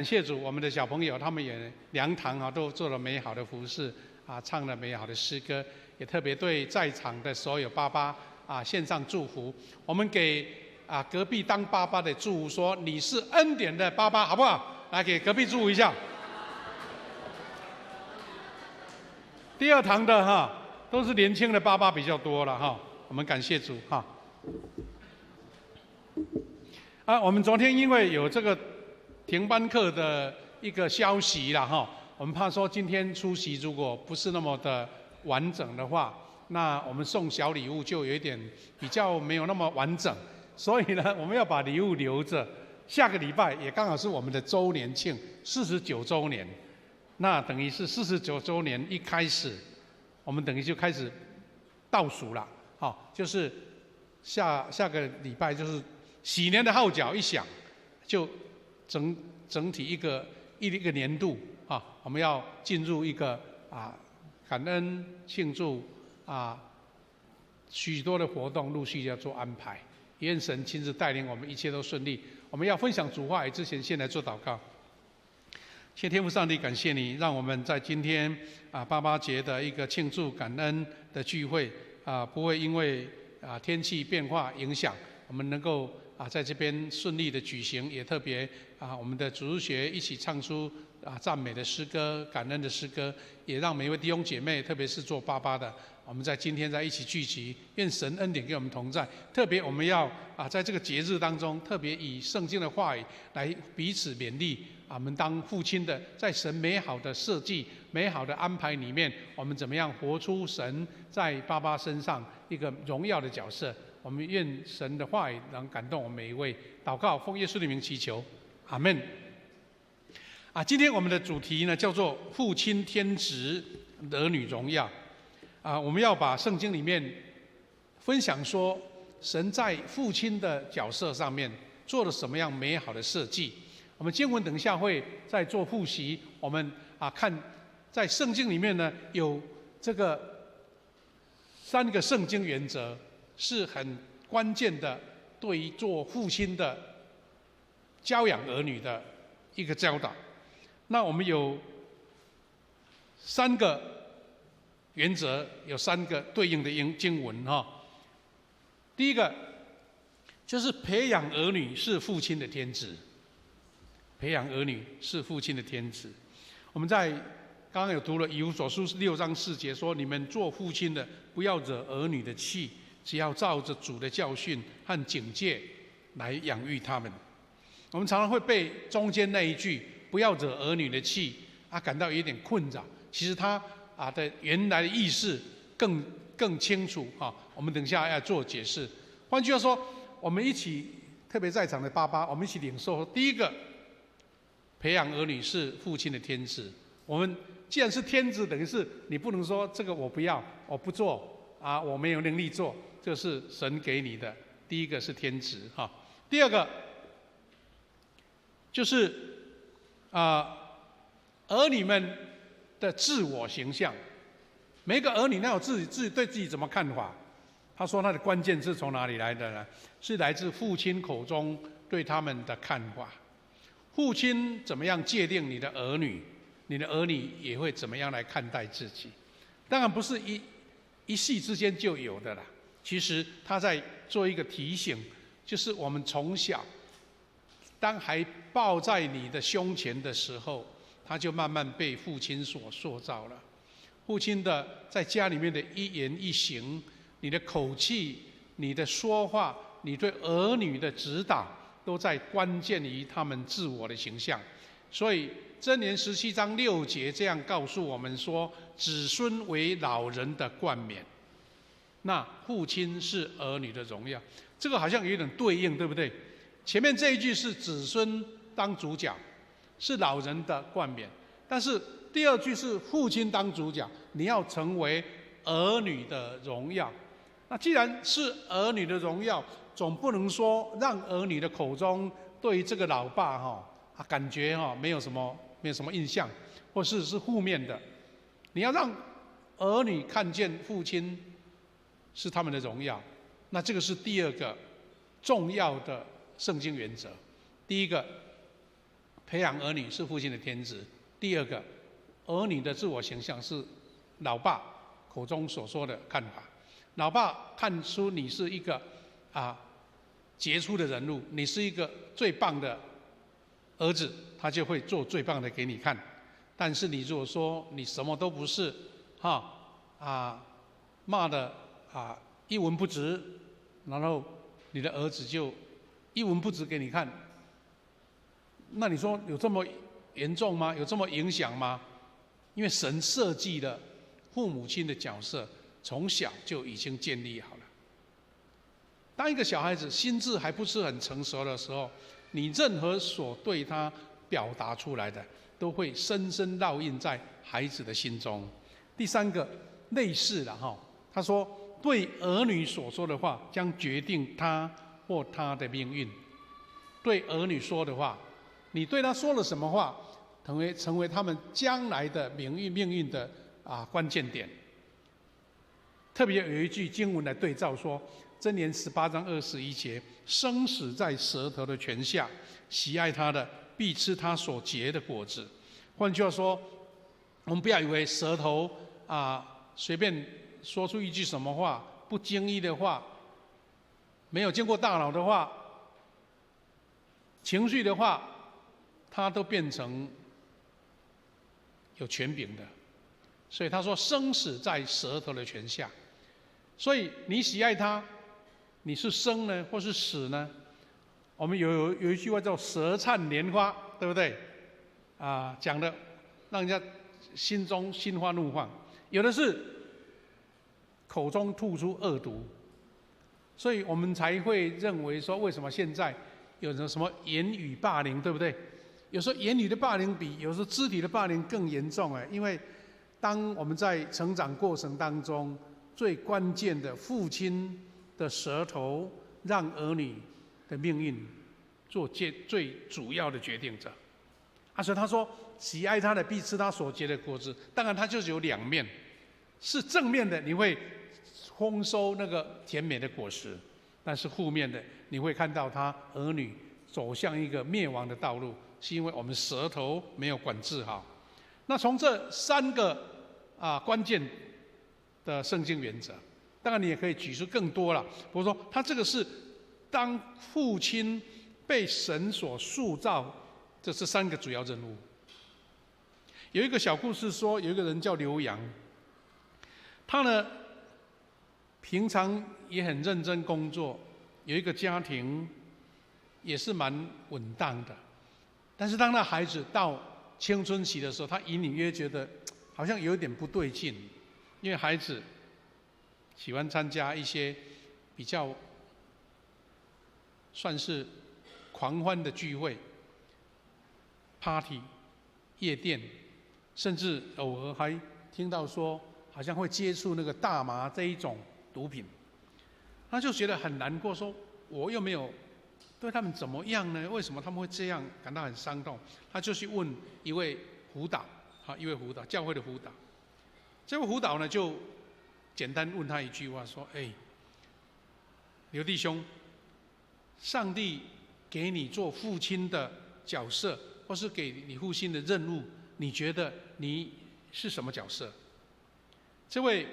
感谢主，我们的小朋友他们也良堂都做了美好的服事唱了美好的诗歌，也特别对在场的所有爸爸献上祝福。我们给隔壁当爸爸的祝福说：你是恩典的爸爸，好不好？来给隔壁祝福一下。第二堂的都是年轻的爸爸比较多了我们感谢主我们昨天因为有这个停班课的一个消息我们怕说今天出席如果不是那么的完整的话，那我们送小礼物就有一点比较没有那么完整，所以呢，我们要把礼物留着。下个礼拜也刚好是我们的周年庆，49周年，那等于是49周年一开始，我们等于就开始倒数了，就是下个礼拜就是喜年的号角一响，就整体一个年度我们要进入一个感恩庆祝许多的活动陆续要做安排，愿神亲自带领我们，一切都顺利。我们要分享主话语之前，先来做祷告。谢天父上帝，感谢你，让我们在今天爸爸节的一个庆祝感恩的聚会不会因为天气变化影响，我们能够在这边顺利的举行，也特别我们的主日学一起唱出赞美的诗歌、感恩的诗歌，也让每一位弟兄姐妹，特别是做爸爸的，我们在今天在一起聚集，愿神恩典给我们同在。特别我们要在这个节日当中，特别以圣经的话语来彼此勉励。我们当父亲的，在神美好的设计、美好的安排里面，我们怎么样活出神在爸爸身上一个荣耀的角色？我们愿神的话语能感动我们每一位。祷告，奉耶稣的名祈求，阿们。今天我们的主题呢叫做父亲天职，儿女荣耀。我们要把圣经里面分享说，神在父亲的角色上面做了什么样美好的设计。我们经文等一下会再做复习。我们看在圣经里面呢有这个3个圣经原则是很关键的，对于做父亲的教养儿女的一个教导。那我们有3个原则，有3个对应的经文第一个就是培养儿女是父亲的天职，培养儿女是父亲的天职。我们在刚刚有读了以弗所书6章4节说，你们做父亲的不要惹儿女的气，只要照着主的教训和警戒来养育他们。我们常常会被中间那一句不要惹儿女的气感到有点困扰，其实他的原来的意思更清楚我们等一下要做解释。换句话说，我们一起，特别在场的爸爸，我们一起领受。第一个，培养儿女是父亲的天职。我们既然是天职，等于是你不能说这个我不要，我不做我没有能力做，这是神给你的。第一个是天职第二个就是儿女们的自我形象。每个儿女都有自己对自己怎么看法。他说他的关键是从哪里来的呢？是来自父亲口中对他们的看法。父亲怎么样界定你的儿女，你的儿女也会怎么样来看待自己。当然不是一夕之间就有的啦。其实他在做一个提醒，就是我们从小当还抱在你的胸前的时候，他就慢慢被父亲所塑造了。父亲的在家里面的一言一行，你的口气，你的说话，你对儿女的指导，都在关键于他们自我的形象。所以箴言17章6节这样告诉我们说，子孙为老人的冠冕，那父亲是儿女的荣耀。这个好像有点对应，对不对？前面这一句是子孙当主角，是老人的冠冕，但是第二句是父亲当主角，你要成为儿女的荣耀。那既然是儿女的荣耀，总不能说让儿女的口中对于这个老爸感觉没有什么印象，或是负面的。你要让儿女看见父亲是他们的荣耀，那这个是第二个重要的圣经原则。第一个，培养儿女是父亲的天职。第二个，儿女的自我形象是老爸口中所说的看法。老爸看出你是一个杰出的人物，你是一个最棒的儿子，他就会做最棒的给你看。但是你如果说你什么都不是，骂的一文不值，然后你的儿子就一文不值给你看，那你说有这么严重吗？有这么影响吗？因为神设计了父母亲的角色，从小就已经建立好了。当一个小孩子心智还不是很成熟的时候，你任何所对他表达出来的，都会深深烙印在孩子的心中。第三个，类似的他说，对儿女所说的话，将决定他或他的命运。对儿女说的话，你对他说了什么话，成为他们将来的命运的关键点。特别有一句经文来对照说，箴言18章21节，生死在舌头的泉下，喜爱他的必吃他所结的果子。换句话说，我们不要以为舌头随便说出一句什么话，不经意的话，没有经过大脑的话，情绪的话，它都变成有权柄的。所以他说，生死在舌头的泉下。所以你喜爱他，你是生呢，或是死呢？我们有一句话叫舌灿莲花，对不对？讲的让人家心中心花怒放。有的是口中吐出恶毒，所以我们才会认为说，为什么现在有什么言语霸凌，对不对？有时候言语的霸凌比有时候肢体的霸凌更严重因为当我们在成长过程当中，最关键的父亲的舌头，让儿女的命运做最主要的决定者。所以他说，喜爱他的必吃他所结的果子。当然，他就是有两面，是正面的，你会丰收那个甜美的果实；但是负面的，你会看到他儿女走向一个灭亡的道路，是因为我们舌头没有管制好。那从这三个关键的圣经原则，当然你也可以举出更多了。比如说，他这个是当父亲被神所塑造，这是三个主要任务。有一个小故事说，有一个人叫刘洋，他呢平常也很认真工作，有一个家庭也是蛮稳当的。但是当那孩子到青春期的时候，他隐隐约觉得好像有一点不对劲，因为孩子喜欢参加一些比较算是狂欢的聚会、party、夜店，甚至偶尔还听到说好像会接触那个大麻这一种毒品，他就觉得很难过，说我又没有对他们怎么样呢？为什么他们会这样？感到很伤痛。他就去问一位辅导，一位辅导教会的辅导。这位辅导呢，就简单问他一句话，说：“刘弟兄，上帝给你做父亲的角色，或是给你父亲的任务，你觉得你是什么角色？”这位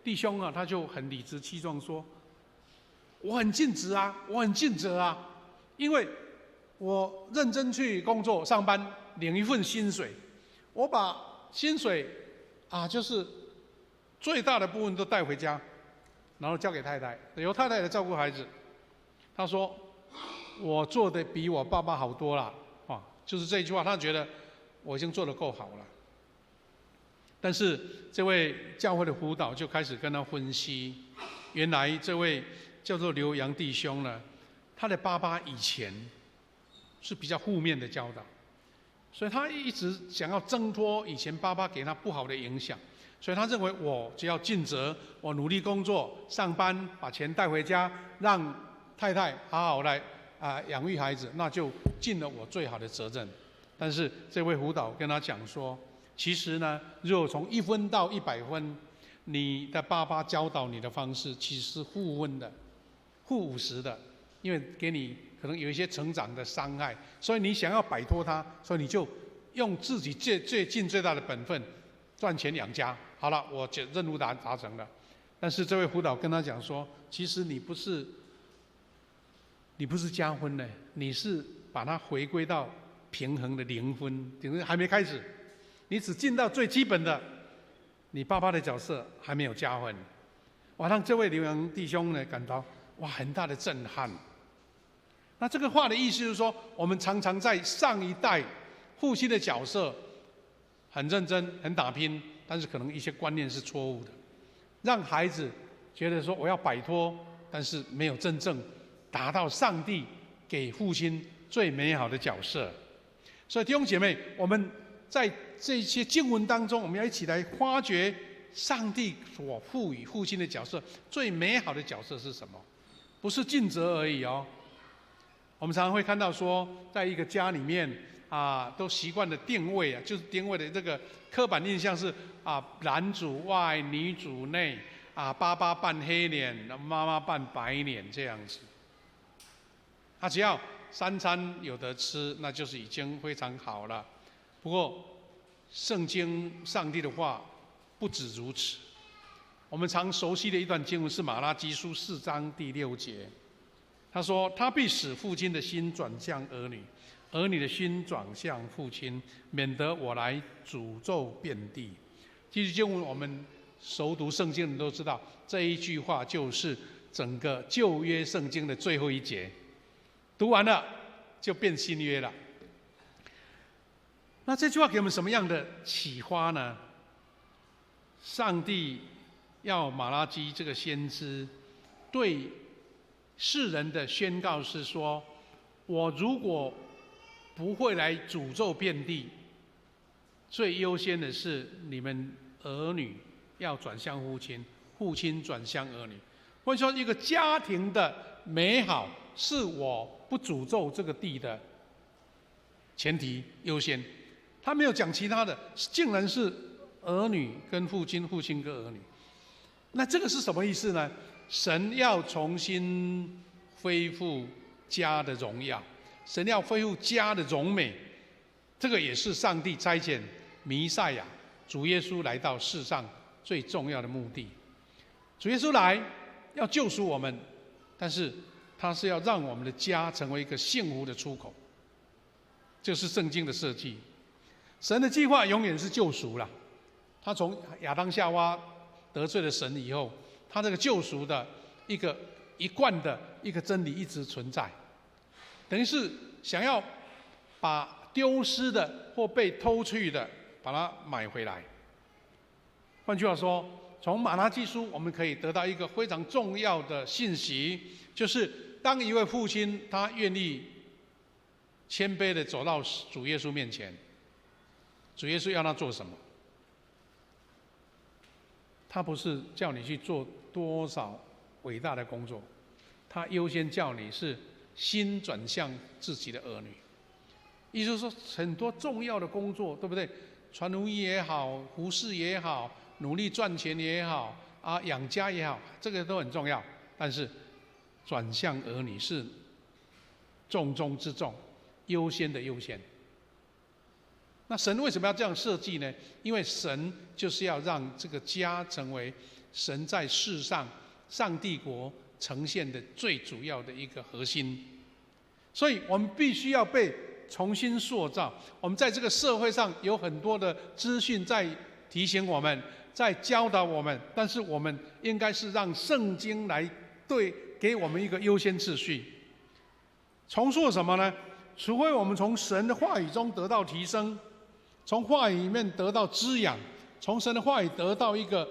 弟兄他就很理直气壮说：“我很尽职啊，我很尽责啊。因为我认真去工作上班，领一份薪水，我把薪水就是最大的部分都带回家，然后交给太太，由太太来照顾孩子。”他说：“我做的比我爸爸好多了。”就是这一句话，他觉得我已经做得够好了。但是这位教会的辅导就开始跟他分析，原来这位叫做刘洋弟兄呢，他的爸爸以前是比较负面的教导，所以他一直想要挣脱以前爸爸给他不好的影响，所以他认为我只要尽责，我努力工作上班，把钱带回家，让太太好好来养育孩子，那就尽了我最好的责任。但是这位辅导跟他讲说，其实呢，如果从1分到100分，你的爸爸教导你的方式其实是负分的、负50的，因为给你可能有一些成长的伤害，所以你想要摆脱它，所以你就用自己最尽最大的本分赚钱养家。好了，我任务达成了。但是这位辅导跟他讲说，其实你不是加分的，你是把它回归到平衡的0分，等于还没开始，你只进到最基本的，你爸爸的角色还没有加分。哇，让这位留洋弟兄呢感到哇很大的震撼。那这个话的意思就是说，我们常常在上一代父亲的角色很认真、很打拼，但是可能一些观念是错误的，让孩子觉得说我要摆脱，但是没有真正达到上帝给父亲最美好的角色。所以弟兄姐妹，我们在这些经文当中，我们要一起来发掘上帝所赋予父亲的角色最美好的角色是什么？不是尽责而已哦。我们常常会看到说，在一个家里面都习惯的定位就是定位的这个刻板印象是男主外女主内爸爸扮黑脸，妈妈扮白脸这样子。只要3餐有得吃，那就是已经非常好了。不过，圣经上帝的话不止如此。我们常熟悉的一段经文是马拉基书4章第6节，他说：“他必使父亲的心转向儿女，儿女的心转向父亲，免得我来诅咒遍地。”这句经文我们熟读圣经的人都知道，这一句话就是整个旧约圣经的最后一节。读完了就变新约了。那这句话给我们什么样的启发呢？上帝要马拉基这个先知对世人的宣告是说：我如果不会来诅咒遍地，最优先的是你们儿女要转向父亲，父亲转向儿女。或者说，一个家庭的美好是我不诅咒这个地的前提优先。他没有讲其他的，竟然是儿女跟父亲，父亲跟儿女。那这个是什么意思呢？神要重新恢复家的荣耀，神要恢复家的荣美，这个也是上帝差遣弥赛亚主耶稣来到世上最重要的目的。主耶稣来要救赎我们，但是他是要让我们的家成为一个幸福的出口，这是圣经的设计。神的计划永远是救赎啦。他从亚当夏娃得罪了神以后，他这个救赎的一贯的一个真理一直存在，等于是想要把丢失的或被偷去的把它买回来。换句话说，从马拉基书我们可以得到一个非常重要的信息，就是当一位父亲他愿意谦卑的走到主耶稣面前，主耶稣要他做什么？他不是叫你去做多少伟大的工作，他优先叫你是心转向自己的儿女。意思说，很多重要的工作，对不对？传福音也好，服事也好，努力赚钱也好，养家也好，这个都很重要。但是转向儿女是重中之重，优先的优先。那神为什么要这样设计呢？因为神就是要让这个家成为神在世上上帝国呈现的最主要的一个核心。所以我们必须要被重新塑造。我们在这个社会上有很多的资讯在提醒我们，在教导我们，但是我们应该是让圣经来给我们一个优先次序。重塑什么呢？除非我们从神的话语中得到提升，从话语里面得到滋养，从神的话语得到一个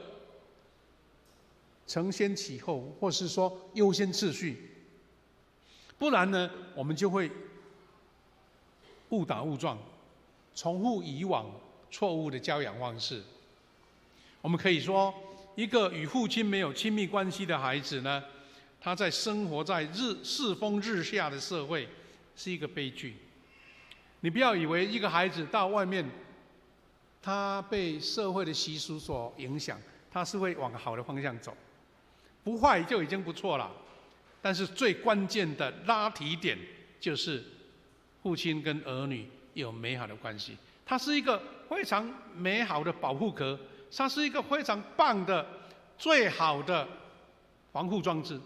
承先启后，或是说优先次序，不然呢，我们就会误打误撞，重复以往错误的教养方式。我们可以说，一个与父亲没有亲密关系的孩子呢，他在生活在世风日下的社会，是一个悲剧。你不要以为一个孩子到外面，他被社会的习俗所影响，他是会往好的方向走，不坏就已经不错了。但是最关键的拉提点就是父亲跟儿女有美好的关系。它是一个非常美好的保护壳，它是一个非常棒的、最好的防护装置，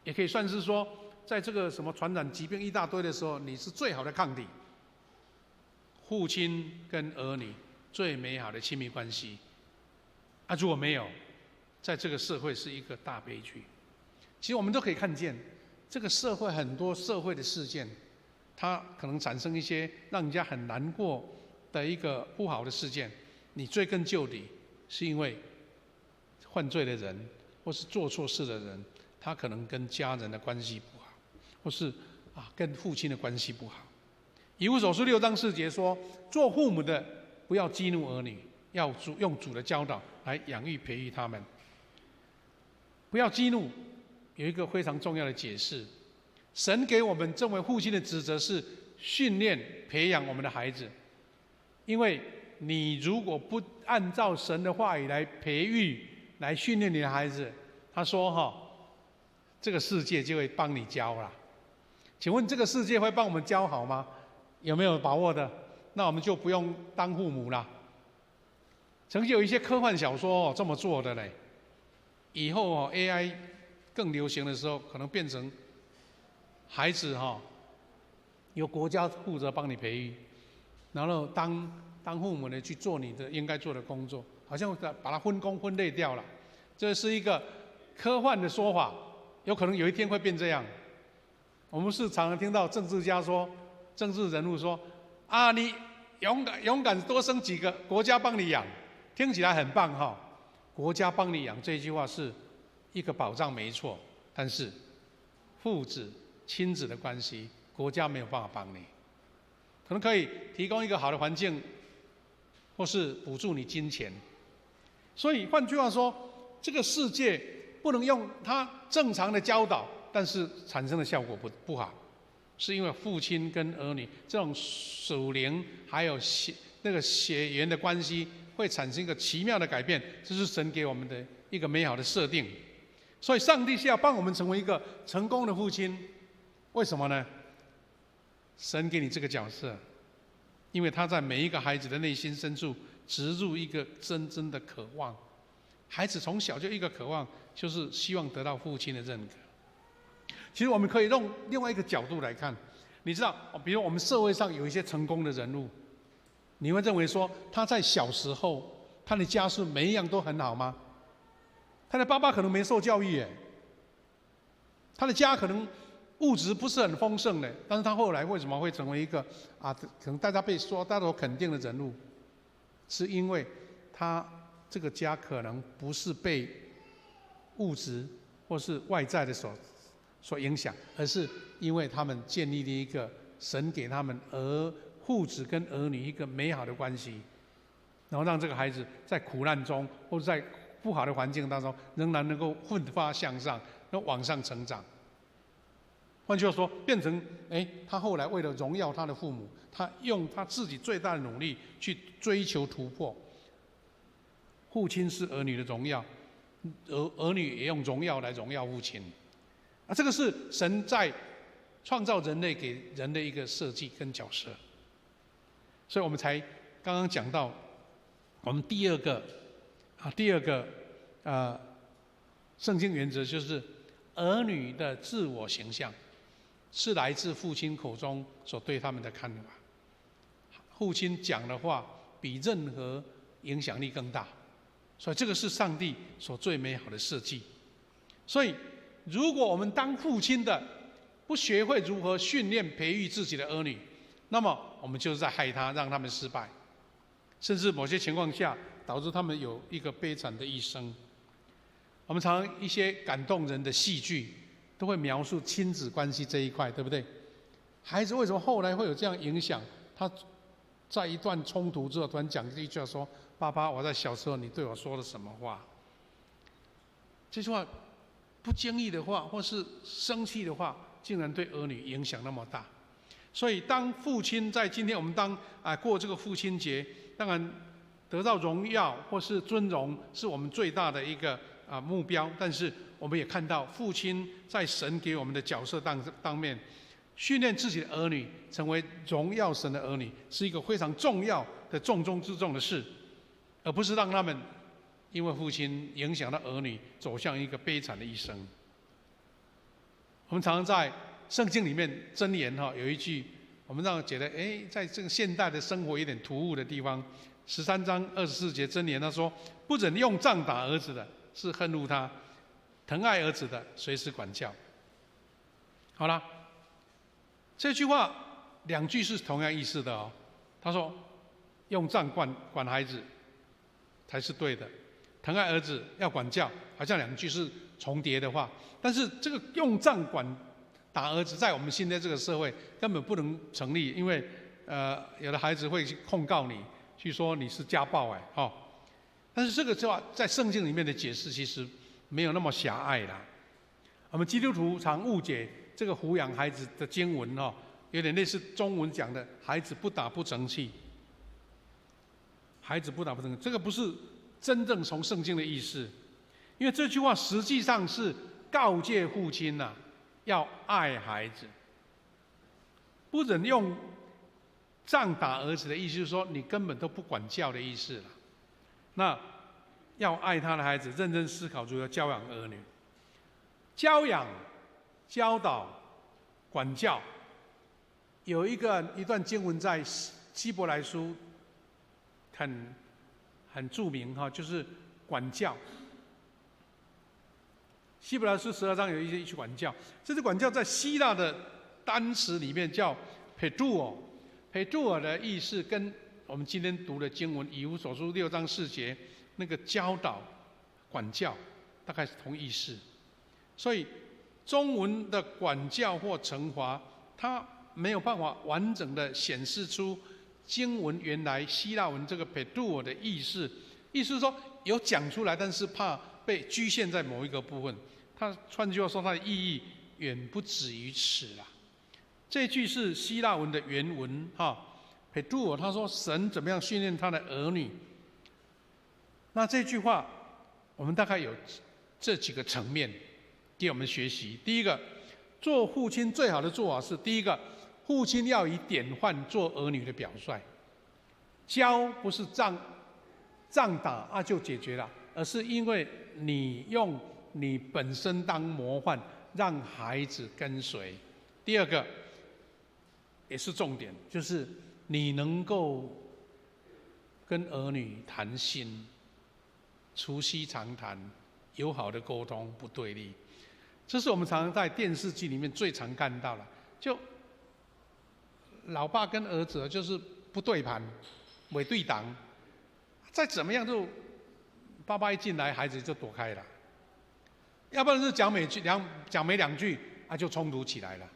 也可以算是说，在这个什么传染疾病一大堆的时候，你是最好的抗体。父亲跟儿女最美好的亲密关系，如果没有，在这个社会是一个大悲剧。其实我们都可以看见，这个社会很多社会的事件，它可能产生一些让人家很难过的一个不好的事件，你追根究底，是因为犯罪的人或是做错事的人，他可能跟家人的关系不好，或是跟父亲的关系不好。以弗所书6章4节说，做父母的不要激怒儿女，要用主的教导来养育培育他们。不要激怒，有一个非常重要的解释。神给我们作为父亲的职责是训练、培养我们的孩子，因为你如果不按照神的话语来培育、来训练你的孩子，他说这个世界就会帮你教了。请问这个世界会帮我们教好吗？有没有把握的？那我们就不用当父母了。曾经有一些科幻小说这么做的嘞。以后AI 更流行的时候，可能变成孩子由国家负责帮你培育，然后当父母的去做你的应该做的工作，好像把它分工分类掉了。这是一个科幻的说法，有可能有一天会变这样。我们是常常听到政治家说、政治人物说你勇敢多生几个，国家帮你养，听起来很棒国家帮你养这句话是一个保障没错，但是父子亲子的关系，国家没有办法帮你，可能可以提供一个好的环境，或是补助你金钱。所以换句话说，这个世界不能用它正常的教导，但是产生的效果不好，是因为父亲跟儿女这种属灵还有血缘的关系，会产生一个奇妙的改变，这是神给我们的一个美好的设定。所以上帝是要帮我们成为一个成功的父亲，为什么呢？神给你这个角色，因为他在每一个孩子的内心深处植入一个真正的渴望。孩子从小就一个渴望，就是希望得到父亲的认可。其实我们可以用另外一个角度来看，你知道，比如我们社会上有一些成功的人物，你会认为说他在小时候他的家世每一样都很好吗？他的爸爸可能没受教育他的家可能物质不是很丰盛的，但是他后来为什么会成为一个可能大家都肯定的人物？是因为他这个家可能不是被物质或是外在的所影响，而是因为他们建立了一个神给他们父子跟儿女一个美好的关系，然后让这个孩子在苦难中或者在不好的环境当中，仍然能够奋发向上，能往上成长。换句话说，变成他后来为了荣耀他的父母，他用他自己最大的努力去追求突破。父亲是儿女的荣耀，儿女也用荣耀来荣耀父亲。这个是神在创造人类给人的一个设计跟角色。所以我们才刚刚讲到，我们第二个圣经原则就是儿女的自我形象是来自父亲口中所对他们的看法。父亲讲的话比任何影响力更大，所以这个是上帝所最美好的设计。所以如果我们当父亲的不学会如何训练培育自己的儿女，那么我们就是在害他，让他们失败，甚至某些情况下导致他们有一个悲惨的一生。我们常常一些感动人的戏剧都会描述亲子关系这一块，对不对？孩子为什么后来会有这样影响？他在一段冲突之后突然讲一句话说：“爸爸，我在小时候你对我说了什么话？”这句话不经意的话，或是生气的话，竟然对儿女影响那么大。所以当父亲在今天我们过这个父亲节，当然得到荣耀或是尊荣是我们最大的一个目标，但是我们也看到父亲在神给我们的角色当面，训练自己的儿女成为荣耀神的儿女，是一个非常重要的重中之重的事，而不是让他们因为父亲影响到儿女走向一个悲惨的一生。我们常常在圣经里面箴言有一句，我们让人觉得在这个现代的生活有点突兀的地方，13章24节箴言他说：“不准用杖打儿子的，是恨恶他；疼爱儿子的，随时管教。”好了，这句话2句是同样意思的哦。他说：“用杖管孩子才是对的，疼爱儿子要管教。”好像2句是重叠的话，但是这个用杖打儿子，在我们现在这个社会根本不能成立，因为有的孩子会去控告你，去说你是家暴但是这个话在圣经里面的解释其实没有那么狭隘啦。我们基督徒常误解这个抚养孩子的经文有点类似中文讲的“孩子不打不成器”。孩子不打不成器，这个不是真正从圣经的意思，因为这句话实际上是告诫父亲要爱孩子。不准用杖打儿子的意思，就是说你根本都不管教的意思了。那要爱他的孩子，认真思考如何教养儿女。教养、教导、管教，有一段经文在希伯来书很著名就是管教。希伯来书12章有一句管教，这支管教在希腊的单词里面叫 pedouo，pedouo 的意思跟我们今天读的经文以弗所书6章4节那个教导、管教大概是同义思。所以中文的管教或惩罚，它没有办法完整的显示出经文原来希腊文这个 pedouo 的意思。意思是说有讲出来，但是怕被局限在某一个部分。它换句话说，它的意义远不止于此啦。这句是希腊文的原文pedouo， 他说神怎么样训练他的儿女。那这句话我们大概有这几个层面给我们学习。第一个，做父亲最好的做法是：第一个，父亲要以典范做儿女的表率。教不是杖打就解决了，而是因为你用你本身当模范，让孩子跟随。第二个也是重点，就是你能够跟儿女谈心，促膝长谈，友好的沟通，不对立。这是我们常常在电视剧里面最常看到的，就老爸跟儿子就是不对盘，没对档，再怎么样就爸爸一进来，孩子就躲开了，要不然是讲没两句就冲突起来了。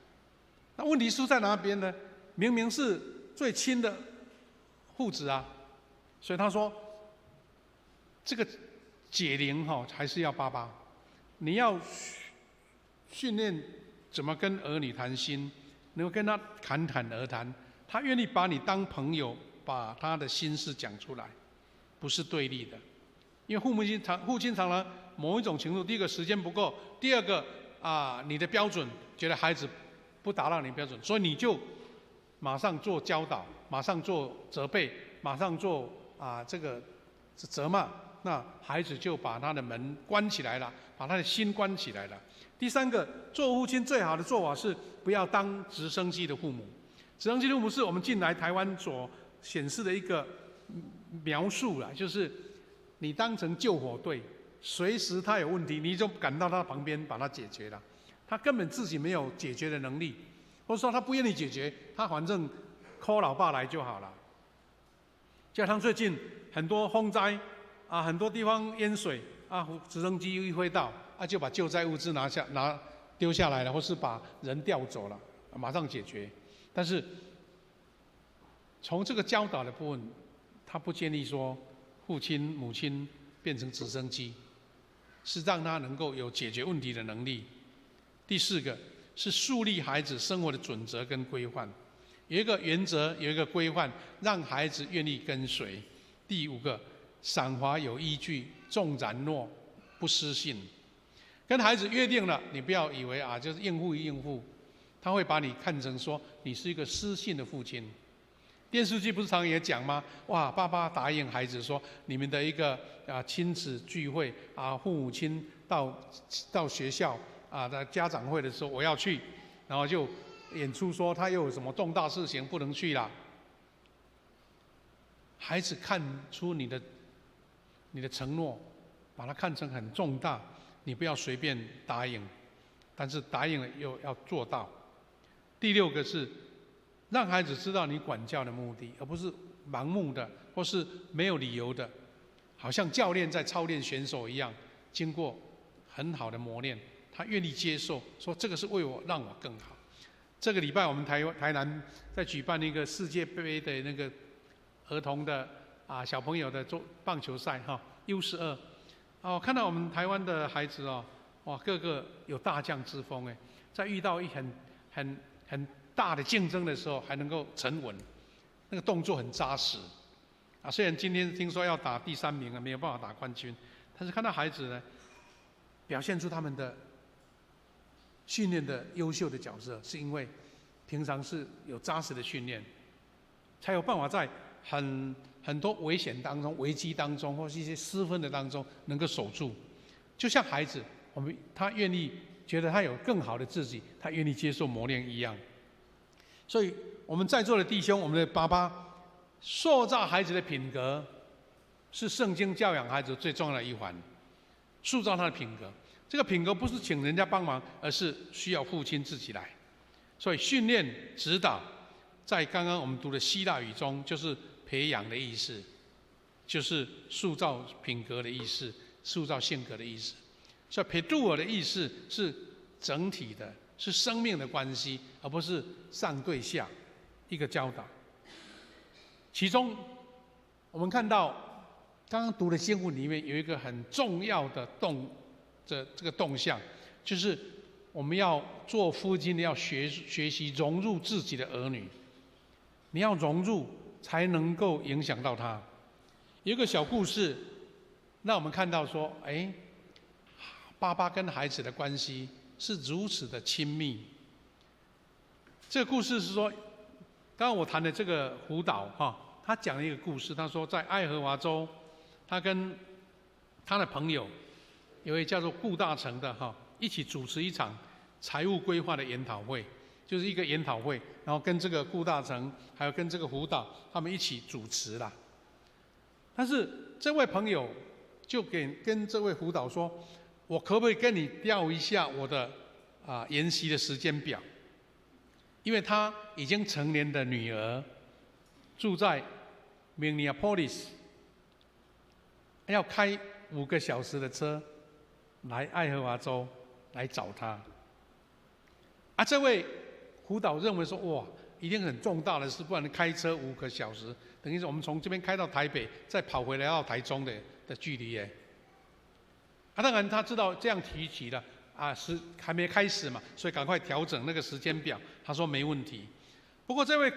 那问题出在哪边呢？明明是最亲的父子所以他说这个解铃还是要爸爸，你要训练怎么跟儿女谈心，能够跟他侃侃而谈，他愿意把你当朋友，把他的心事讲出来，不是对立的。因为父亲常常某一种程度，第一个时间不够，第二个你的标准觉得孩子不达到你的标准，所以你就马上做教导，马上做责备，马上做这个责骂，那孩子就把他的门关起来了，把他的心关起来了。第三个，做父亲最好的做法是不要当直升机的父母。直升机的父母是我们近来台湾所显示的一个描述啦，就是你当成救火队，随时他有问题，你就赶到他旁边把他解决了。他根本自己没有解决的能力，或者说他不愿意解决，他反正 call 老爸来就好了。加上最近很多风灾很多地方淹水直升机一飞到就把救灾物资丢下来了，或是把人调走了，马上解决。但是从这个教导的部分，他不建议说父亲母亲变成直升机，是让他能够有解决问题的能力。第四个是树立孩子生活的准则跟规范，有一个原则，有一个规范，让孩子愿意跟随。第五个，赏罚有依据，重然诺，不失信。跟孩子约定了，你不要以为就是应付一应付，他会把你看成说你是一个失信的父亲。电视剧不是常也讲吗？哇，爸爸答应孩子说，你们的一个亲子聚会父母亲到学校的家长会的时候，我要去，然后就演出说他又有什么重大事情不能去了。孩子看出你的承诺，把它看成很重大，你不要随便答应，但是答应了又要做到。第6个是让孩子知道你管教的目的，而不是盲目的或是没有理由的，好像教练在操练选手一样，经过很好的磨练，他愿意接受，说这个是为我让我更好。这个礼拜我们台南在举办一个世界杯的那个儿童的小朋友的棒球赛U12，看到我们台湾的孩子哇，个个有大将之风哎，在遇到很大的竞争的时候还能够沉稳，那个动作很扎实虽然今天听说要打第3名没有办法打冠军，但是看到孩子呢表现出他们的训练的优秀的角色，是因为平常是有扎实的训练，才有办法在很多危险当中、危机当中，或是一些失分的当中，能够守住。就像孩子，他愿意觉得他有更好的自己，他愿意接受磨练一样。所以我们在座的弟兄，我们的爸爸，塑造孩子的品格，是圣经教养孩子最重要的一环。塑造他的品格，这个品格不是请人家帮忙，而是需要父亲自己来。所以训练指导，在刚刚我们读的希腊语中，就是培养的意思，就是塑造品格的意思，塑造性格的意思。所以培杜尔的意思是整体的，是生命的关系，而不是上对下一个教导。其中我们看到刚刚读的经文里面有一个很重要的这个动向，就是我们要做父亲的要学习融入自己的儿女，你要融入才能够影响到他。有一个小故事让我们看到说，爸爸跟孩子的关系是如此的亲密。这个故事是说，刚刚我谈的这个胡导他讲了一个故事，他说在爱荷华州，他跟他的朋友有位叫做顾大成的一起主持一场财务规划的研讨会，就是一个研讨会，然后跟这个顾大成还有跟这个胡导他们一起主持啦。但是这位朋友就跟这位胡导说，我可不可以跟你调一下我的研习的时间表？因为他已经成年的女儿住在 Minneapolis， 要开5个小时的车来爱荷华州来找他。这位胡导认为说，哇，一定很重大的事，不然开车5个小时，等于是我们从这边开到台北，再跑回来到台中的距离耶。当然他知道这样提起了还没开始嘛，所以赶快调整那个时间表。他说没问题。不过这位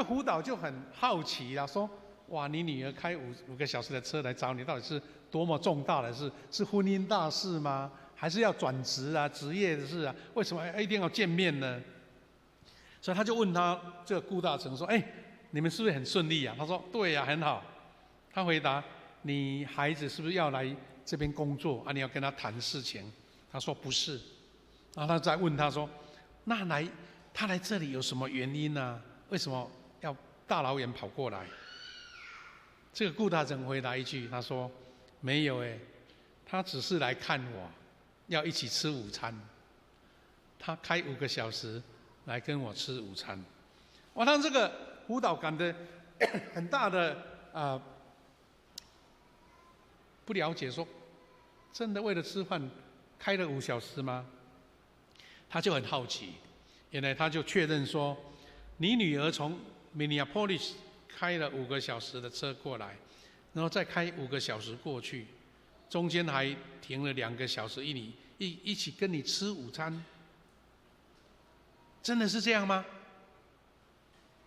胡导就很好奇啦，说，哇，你女儿开5个小时的车来找你，到底是多么重大的事？是婚姻大事吗？还是要转职职业的事为什么一定要见面呢？所以他就问他这个顾大成说，你们是不是很顺利他说对呀，很好。他回答，你孩子是不是要来这边工作你要跟他谈事情？他说不是。然后他再问他说，那他来这里有什么原因呢？为什么要大老远跑过来？这个顾大成回答一句，他说没有他只是来看我，要一起吃午餐。他开5个小时来跟我吃午餐。让这个胡导感的很大的不了解，说真的为了吃饭开了5小时吗？他就很好奇，原来他就确认说，你女儿从 Minneapolis 开了5个小时的车过来，然后再开5个小时过去，中间还停了2个小时一起跟你吃午餐，真的是这样吗？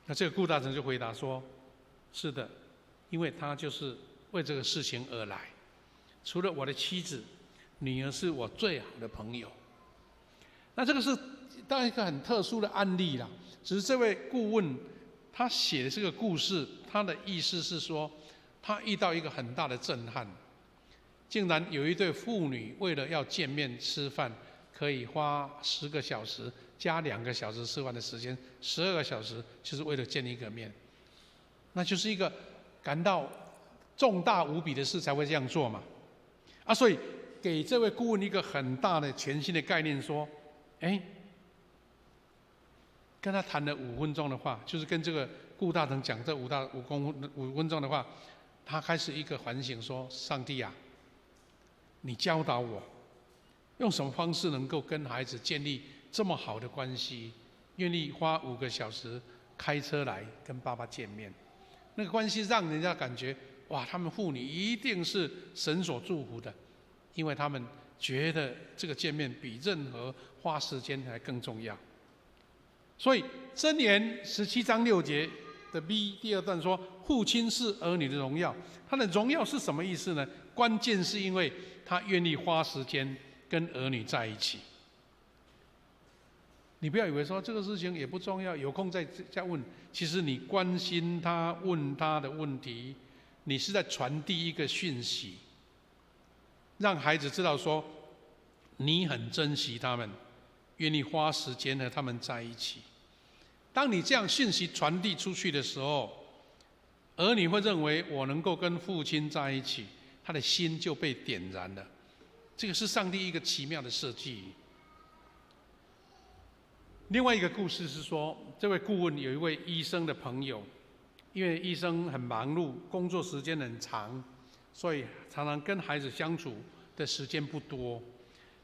那这个顾大成就回答说，是的，因为他就是为这个事情而来。除了我的妻子，女儿是我最好的朋友。那这个是当然一个很特殊的案例啦。只是这位顾问他写的这个故事，他的意思是说，他遇到一个很大的震撼，竟然有一对父女为了要见面吃饭，可以花10个小时加2个小时吃饭的时间，12个小时，就是为了见一个面。那就是一个感到重大无比的事才会这样做嘛。所以给这位顾问一个很大的全新的概念，说，跟他谈了5分钟的话，就是跟这个顾大成讲这5分钟的话，他开始一个反省说：上帝啊，你教导我用什么方式能够跟孩子建立这么好的关系，愿意花5个小时开车来跟爸爸见面。那个关系让人家感觉，哇，他们父女一定是神所祝福的，因为他们觉得这个见面比任何花时间还更重要。所以箴言17章6节的 B 第2段说，父亲是儿女的荣耀。他的荣耀是什么意思呢？关键是因为他愿意花时间跟儿女在一起。你不要以为说这个事情也不重要，有空再问。其实你关心他，问他的问题，你是在传递一个讯息，让孩子知道说你很珍惜他们，愿意花时间和他们在一起。当你这样讯息传递出去的时候，儿女会认为我能够跟父亲在一起，他的心就被点燃了。这个是上帝一个奇妙的设计。另外一个故事是说，这位顾问有一位医生的朋友，因为医生很忙碌，工作时间很长，所以常常跟孩子相处的时间不多。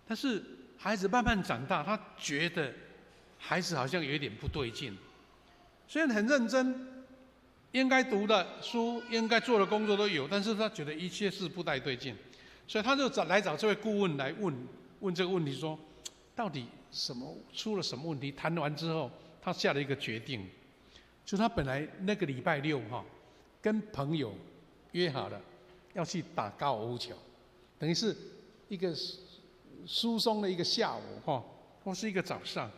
但是孩子慢慢长大，他觉得孩子好像有一点不对劲，虽然很认真，应该读的书、应该做的工作都有，但是他觉得一切事不太对劲，所以他就找这位顾问来问这个问题，说到底出了什么问题？谈完之后，他下了一个决定，就他本来那个礼拜6跟朋友约好了要去打高尔夫球，等于是一个疏松的一个下午或是一个早上，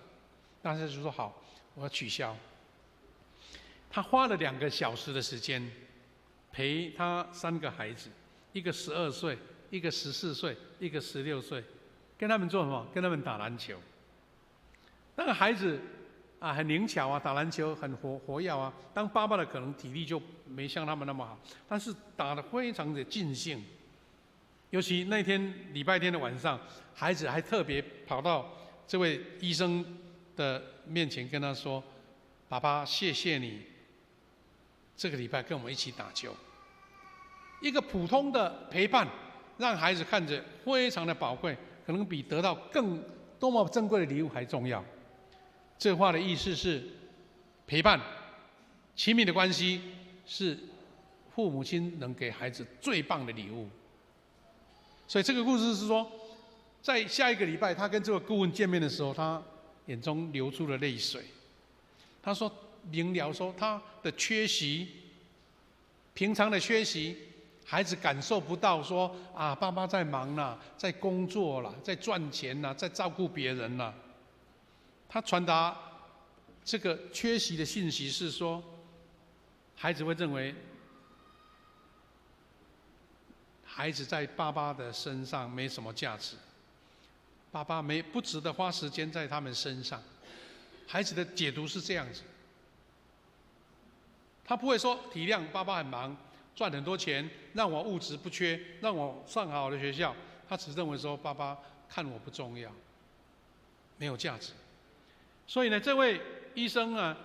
大家就说好，我要取消。他花了2个小时的时间陪他3个孩子，一个12岁，一个14岁，一个16岁，跟他们做什么？跟他们打篮球。那个孩子很灵巧啊，打篮球很活跃啊。当爸爸的可能体力就没像他们那么好，但是打得非常的尽兴。尤其那天礼拜天的晚上，孩子还特别跑到这位医生的面前跟他说：“爸爸，谢谢你这个礼拜跟我们一起打球。”一个普通的陪伴，让孩子看着非常的宝贵，可能比得到多么珍贵的礼物还重要。这话的意思是，陪伴、亲密的关系是父母亲能给孩子最棒的礼物。所以这个故事是说，在下一个礼拜，他跟这个顾问见面的时候，他眼中流出了泪水。他说明了说他的缺席，平常的缺席，孩子感受不到说爸爸在忙啦，在工作啦，在赚钱啦，在照顾别人啦。他传达这个缺席的信息是说，孩子会认为孩子在爸爸的身上没什么价值，爸爸不值得花时间在他们身上。孩子的解读是这样子，他不会说体谅爸爸很忙，赚很多钱，让我物质不缺，让我上好的学校。他只认为说爸爸看我不重要，没有价值。所以呢，这位医生啊，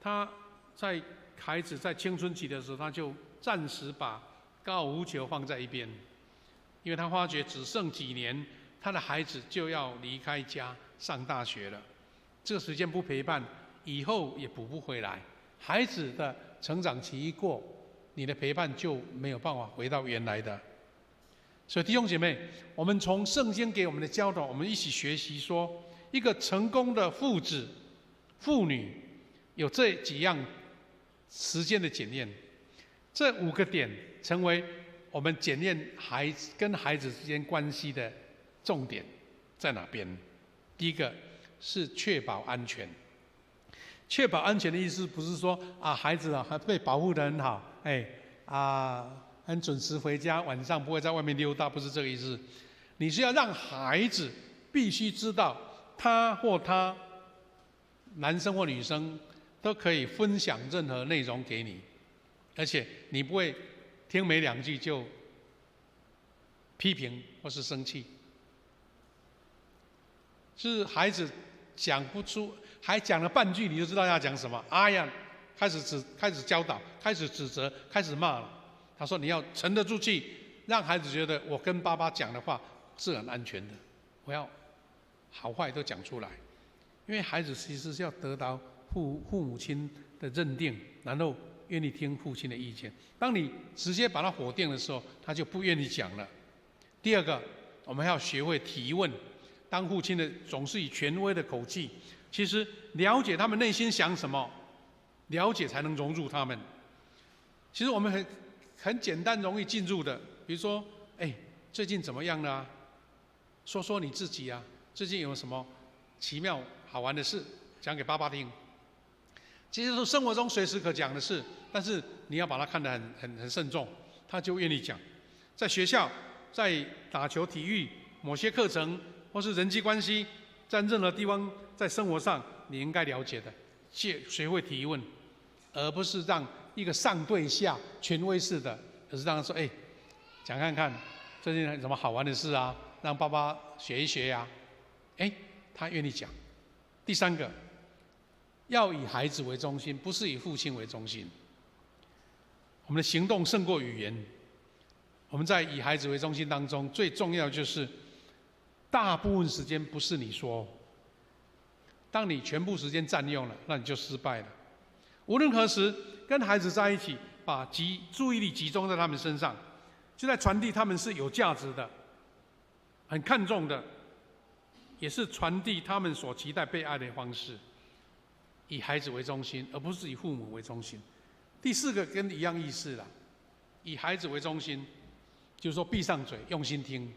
他在孩子在青春期的时候，他就暂时把高尔夫球放在一边，因为他发觉只剩几年，他的孩子就要离开家上大学了。这个时间不陪伴，以后也补不回来。孩子的成长期一过，你的陪伴就没有办法回到原来的。所以弟兄姐妹，我们从圣经给我们的教导，我们一起学习说，一个成功的父子、父女有这几样时间的检验，这5个点成为我们检验孩子跟孩子之间关系的重点在哪边？第一个，是确保安全。确保安全的意思不是说孩子还被保护得很好，很准时回家，晚上不会在外面溜达，不是这个意思。你是要让孩子必须知道，他或他，男生或女生都可以分享任何内容给你，而且你不会听没两句就批评或是生气。是孩子讲不出，还讲了半句，你就知道要讲什么。开始教导，开始指责，开始骂了。他说：“你要沉得住气，让孩子觉得我跟爸爸讲的话是很安全的。我要好坏都讲出来，因为孩子其实是要得到父母亲的认定，然后愿意听父亲的意见。当你直接把他否定的时候，他就不愿意讲了。第二个，我们要学会提问。当父亲的总是以权威的口气，其实了解他们内心想什么，了解才能融入他们。其实我们很简单容易进入的，比如说，最近怎么样了啊？说说你自己啊，最近有什么奇妙好玩的事讲给爸爸听。其实是生活中随时可讲的事，但是你要把它看得很慎重，他就愿意讲。在学校，在打球、体育某些课程，或是人际关系，在任何地方，在生活上你应该了解的，学会提问，而不是让一个上对下权威式的，而是让他说：“讲看看最近有什么好玩的事啊，让爸爸学一学呀。”他愿意讲。第三个，要以孩子为中心，不是以父亲为中心。我们的行动胜过语言。我们在以孩子为中心当中，最重要就是大部分时间不是你说。当你全部时间占用了，那你就失败了。无论何时跟孩子在一起，把注意力集中在他们身上，就在传递他们是有价值的、很看重的，也是传递他们所期待被爱的方式。以孩子为中心，而不是以父母为中心。第四个跟一样意思啦，以孩子为中心，就是说闭上嘴，用心听，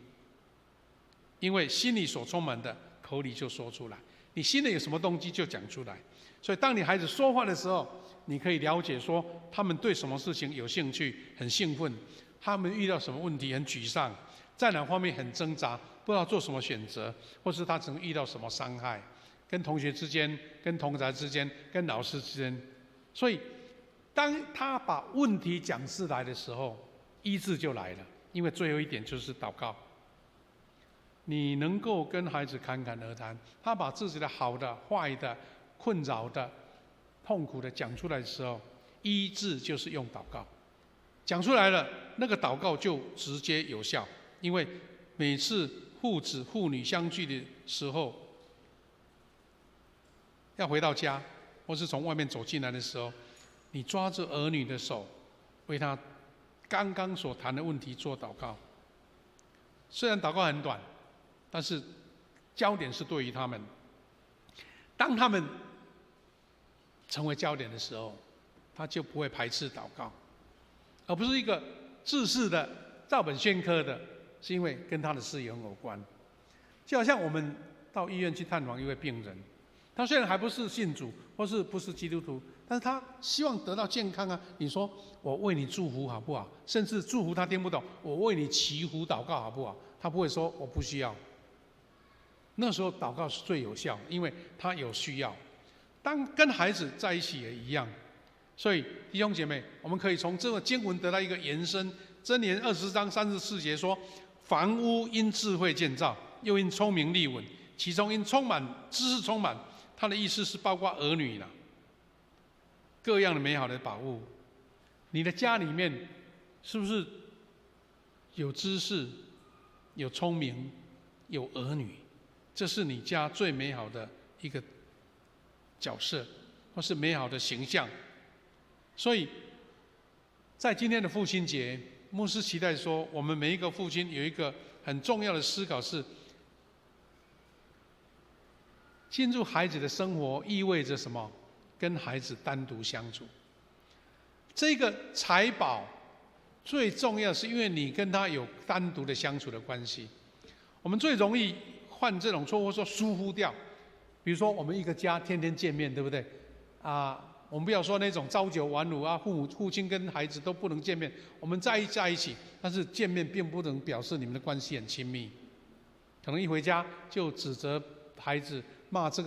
因为心里所充满的，口里就说出来。你心里有什么动机就讲出来。所以当你孩子说话的时候，你可以了解说他们对什么事情有兴趣，很兴奋，他们遇到什么问题很沮丧，在哪方面很挣扎，不知道做什么选择，或是他曾遇到什么伤害，跟同学之间、跟同侪之间、跟老师之间。所以当他把问题讲出来的时候，医治就来了。因为最后一点就是祷告。你能够跟孩子侃侃而谈，他把自己的好的、坏的、困扰的、痛苦的讲出来的时候，医治就是用祷告。讲出来了，那个祷告就直接有效。因为每次父子父女相聚的时候，要回到家，或是从外面走进来的时候，你抓着儿女的手，为他刚刚所谈的问题做祷告。虽然祷告很短，但是焦点是对于他们。当他们成为焦点的时候，他就不会排斥祷告，而不是一个自私的照本宣科的，是因为跟他的事业有关。就好像我们到医院去探访一位病人，他虽然还不是信主或是不是基督徒，但是他希望得到健康啊。你说我为你祝福好不好？甚至祝福他听不懂，我为你祈福祷告好不好？他不会说我不需要。那时候祷告是最有效，因为他有需要。当跟孩子在一起也一样。所以弟兄姐妹，我们可以从这个经文得到一个延伸。箴言20章34节说：房屋因智慧建造，又因聪明立稳，其中因知识充满。他的意思是包括儿女了，各样的美好的宝物。你的家里面是不是有知识、有聪明、有儿女？这是你家最美好的一个角色，或是美好的形象。所以在今天的父亲节，牧师期待说，我们每一个父亲有一个很重要的思考是：进入孩子的生活意味着什么？跟孩子单独相处。这个财宝最重要，是因为你跟他有单独的相处的关系。我们最容易犯这种错误，说疏忽掉。比如说我们一个家天天见面，对不对？我们不要说那种朝九晚五父亲跟孩子都不能见面，我们在一起，但是见面并不能表示你们的关系很亲密。可能一回家就指责孩子，骂这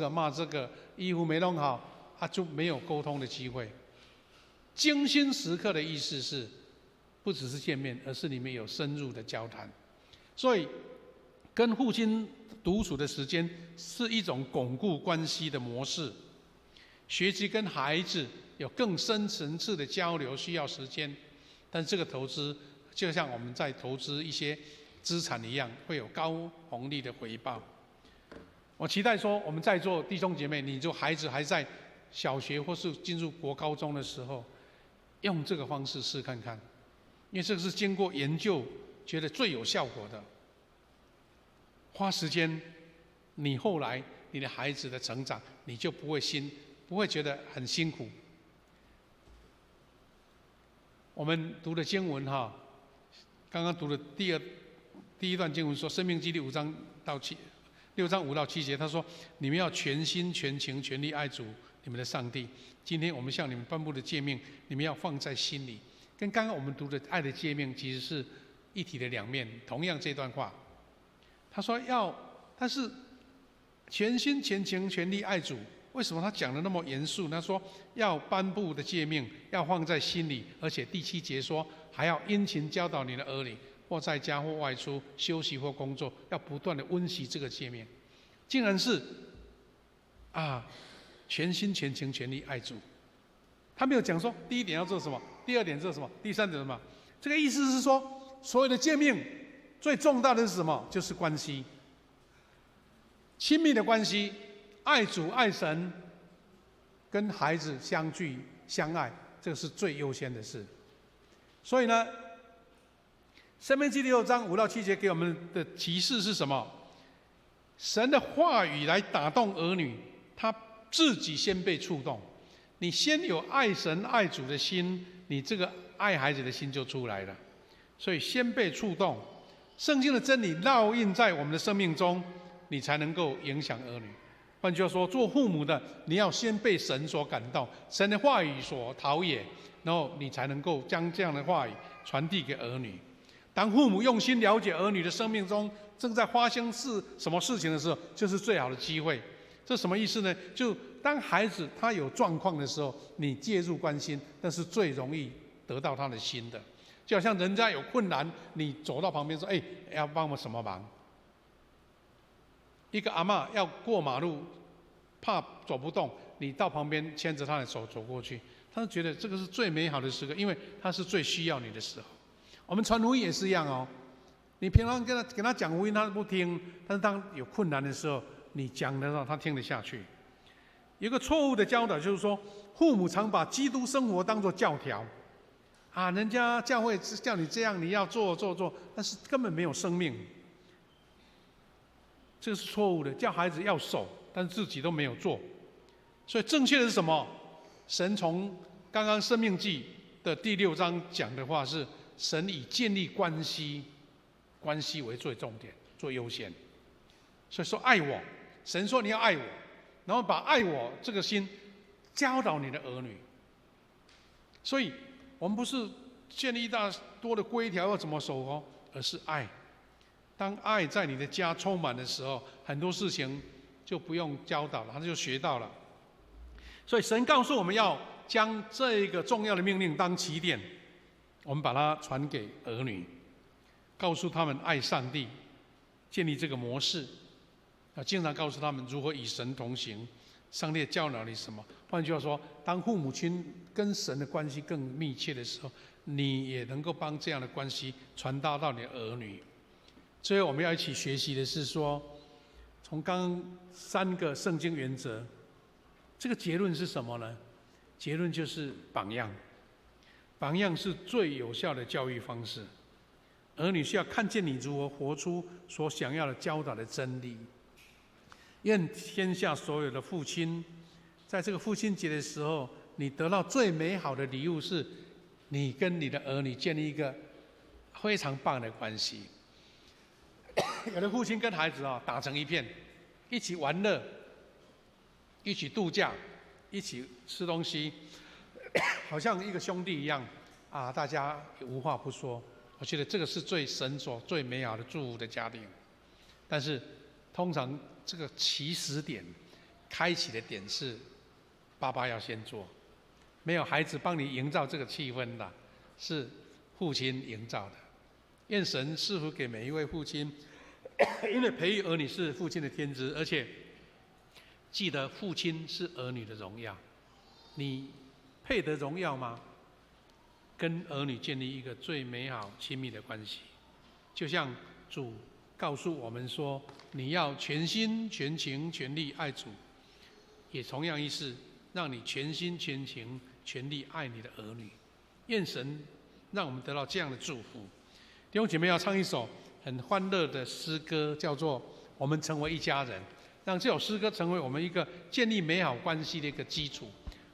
个，衣服没弄好，就没有沟通的机会。精心时刻的意思是，不只是见面，而是你们有深入的交谈。所以，跟父亲独处的时间是一种巩固关系的模式。学习跟孩子有更深层次的交流需要时间，但是这个投资就像我们在投资一些资产一样，会有高红利的回报。我期待说，我们在座弟兄姐妹，你就孩子还在小学或是进入国高中的时候，用这个方式试看看，因为这个是经过研究觉得最有效果的。花时间，你后来你的孩子的成长，你就不会觉得很辛苦。我们读的经文刚刚读的第一段经文说，《申命记》6章5到7节，他说：“你们要全心、全情、全力爱主你们的上帝。今天我们向你们颁布的诫命，你们要放在心里。”跟刚刚我们读的爱的诫命其实是一体的两面。同样这段话，他说但是全心、全情、全力爱主。为什么他讲得那么严肃？他说要颁布的诫命要放在心里，而且第7节说还要殷勤教导你的儿女，或在家或外出休息或工作，要不断的温习这个诫命。竟然是全心全情全力爱主。他没有讲说第1点要做什么，第2点做什么，第3点什么。这个意思是说，所有的诫命最重大的是什么？就是关系，亲密的关系。爱主爱神，跟孩子相聚相爱，这个是最优先的事。所以呢，《申命记》6章5到7节给我们的提示是什么？神的话语来打动儿女，他自己先被触动。你先有爱神爱主的心，你这个爱孩子的心就出来了。所以先被触动，圣经的真理烙印在我们的生命中，你才能够影响儿女。换句话说，做父母的，你要先被神所感动，神的话语所陶冶，然后你才能够将这样的话语传递给儿女。当父母用心了解儿女的生命中正在发生什么事情的时候，就是最好的机会。这什么意思呢？就当孩子他有状况的时候，你介入关心，那是最容易得到他的心的。就好像人家有困难，你走到旁边说：“要帮我什么忙？”一个阿嬷要过马路，怕走不动，你到旁边牵着她的手走过去，她觉得这个是最美好的时刻，因为她是最需要你的时候。我们传福音也是一样哦，你平常跟他讲福音，他不听，但是当有困难的时候，你讲的时候，他听得下去。有一个错误的教导就是说，父母常把基督生活当作教条，人家教会叫你这样，你要做，但是根本没有生命。这个是错误的，叫孩子要守，但是自己都没有做。所以正确的是什么？神从刚刚《申命记》的第6章讲的话是：神以建立关系为最重点、最优先。所以说爱我，神说你要爱我，然后把爱我这个心教导你的儿女。所以我们不是建立一大多的规条要怎么守哦，而是爱。当爱在你的家充满的时候，很多事情就不用教导了，他就学到了。所以神告诉我们要将这个重要的命令当起点，我们把它传给儿女，告诉他们爱上帝，建立这个模式，经常告诉他们如何与神同行，上帝教导你什么。换句话说，当父母亲跟神的关系更密切的时候，你也能够帮这样的关系传达到你的儿女。最后我们要一起学习的是说，从刚刚3个圣经原则，这个结论是什么呢？结论就是榜样。榜样是最有效的教育方式。儿女需要看见你如何活出所想要的教导的真理。愿天下所有的父亲，在这个父亲节的时候，你得到最美好的礼物是，你跟你的儿女建立一个非常棒的关系。有的父亲跟孩子打成一片，一起玩乐，一起度假，一起吃东西，好像一个兄弟一样啊，大家也无话不说。我觉得这个是神所最美好的祝福的家庭。但是通常这个起始点、开启的点是爸爸要先做，没有孩子帮你营造这个气氛的，是父亲营造的。愿神赐福给每一位父亲，因为培育儿女是父亲的天职，而且记得父亲是儿女的荣耀。你配得荣耀吗？跟儿女建立一个最美好亲密的关系，就像主告诉我们说，你要全心全情全力爱主，也同样意思，让你全心全情全力爱你的儿女。愿神让我们得到这样的祝福。弟兄姐妹，要唱一首很欢乐的诗歌，叫做《我们成为一家人》，让这首诗歌成为我们一个建立美好关系的一个基础。